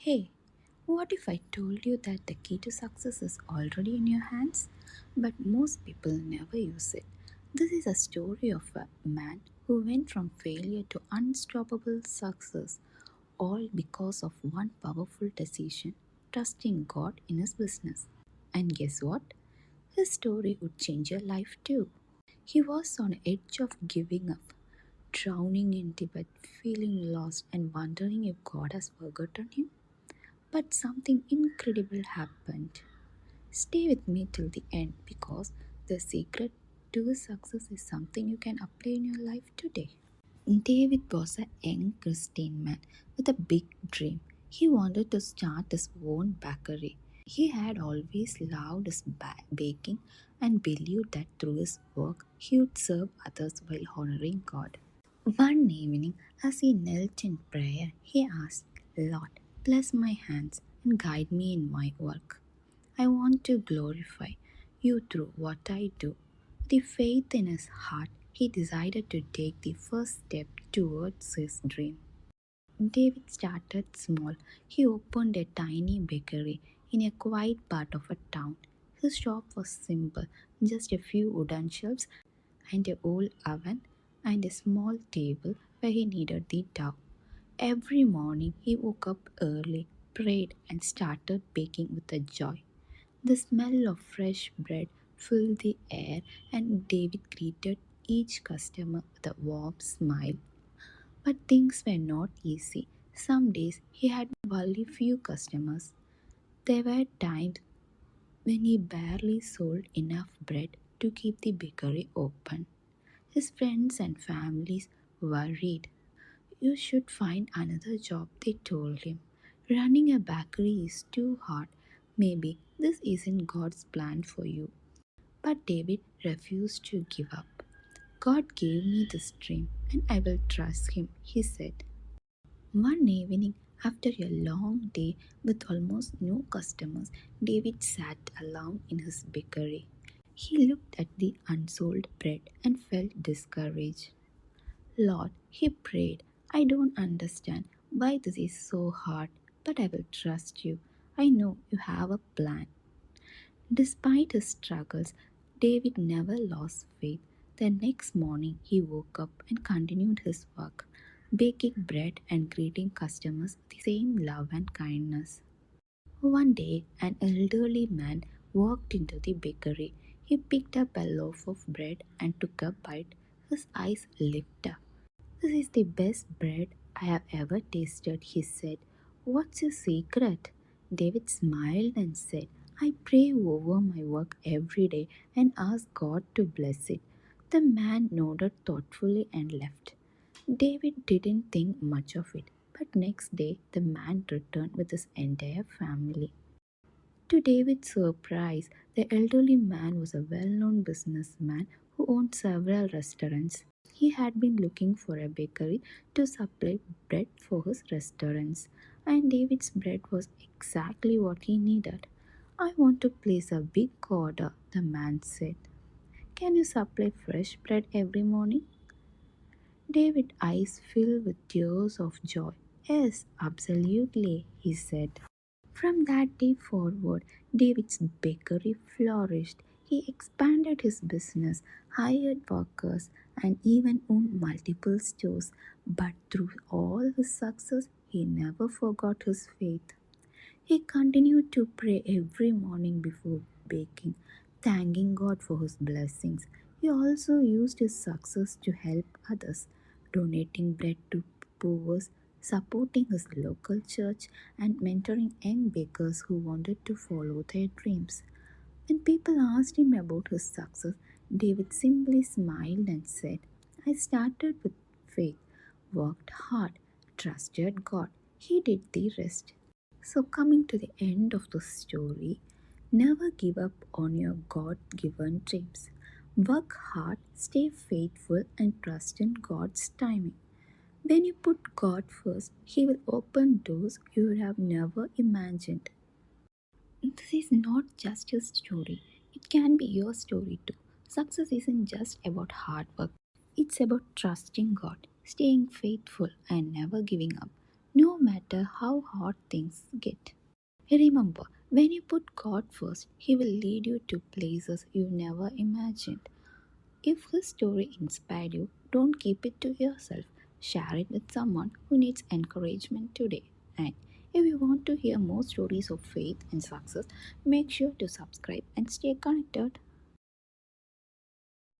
Hey, what if I told you that the key to success is already in your hands, but most people never use it? This is a story of a man who went from failure to unstoppable success, all because of one powerful decision trusting God in his business. And guess what? His story would change your life too. He was on the edge of giving up, drowning in Tibet, feeling lost, and wondering if God has forgotten him. But something incredible happened. Stay with me till the end because the secret to his success is something you can apply in your life today. David was a young Christian man with a big dream. He wanted to start his own bakery. He had always loved his baking and believed that through his work he would serve others while honoring God. One evening, as he knelt in prayer, he asked, Lord, bless my hands and guide me in my work. I want to glorify you through what I do. With faith in his heart, he decided to take the first step towards his dream. David started small. He opened a tiny bakery in a quiet part of a town. His shop was simple, just a few wooden shelves and an old oven and a small table where he kneaded the dough. Every morning he woke up early, prayed, and started baking with a joy. The smell of fresh bread filled the air, and David greeted each customer with a warm smile. But things were not easy. Some days he had only few customers. There were times when he barely sold enough bread to keep the bakery open. His friends and families worried. You should find another job, they told him. Running a bakery is too hard. Maybe this isn't God's plan for you. But David refused to give up. God gave me this dream and I will trust him, he said. One evening, after a long day with almost no customers, David sat alone in his bakery. He looked at the unsold bread and felt discouraged. Lord, he prayed, I don't understand why this is so hard, but I will trust you. I know you have a plan. Despite his struggles, David never lost faith. The next morning, he woke up and continued his work, baking bread and greeting customers with the same love and kindness. One day, an elderly man walked into the bakery. He picked up a loaf of bread and took a bite. His eyes lit up. This is the best bread I have ever tasted, he said. What's your secret? David smiled and said, I pray over my work every day and ask God to bless it. The man nodded thoughtfully and left. David didn't think much of it, but next day the man returned with his entire family. To David's surprise, the elderly man was a well known businessman who owned several restaurants. He had been looking for a bakery to supply bread for his restaurants, and David's bread was exactly what he needed. I want to place a big order, the man said. Can you supply fresh bread every morning? David's eyes filled with tears of joy. Yes, absolutely, he said. From that day forward, David's bakery flourished. He expanded his business, hired workers, and even owned multiple stores. But through all his success, he never forgot his faith. He continued to pray every morning before baking, thanking God for his blessings. He also used his success to help others, donating bread to poor, supporting his local church, and mentoring young bakers who wanted to follow their dreams. When people asked him about his success, David simply smiled and said, I started with faith, worked hard, trusted God. He did the rest. So, coming to the end of the story, never give up on your God given dreams. Work hard, stay faithful, and trust in God's timing. When you put God first, He will open doors you would have never imagined. This is not just your story, it can be your story too. Success isn't just about hard work, it's about trusting God, staying faithful, and never giving up. no matter how hard things get. Remember, when you put God first, He will lead you to places you never imagined. If his story inspired you, don't keep it to yourself. Share it with someone who needs encouragement today. And if you want to hear more stories of faith and success, make sure to subscribe and stay connected.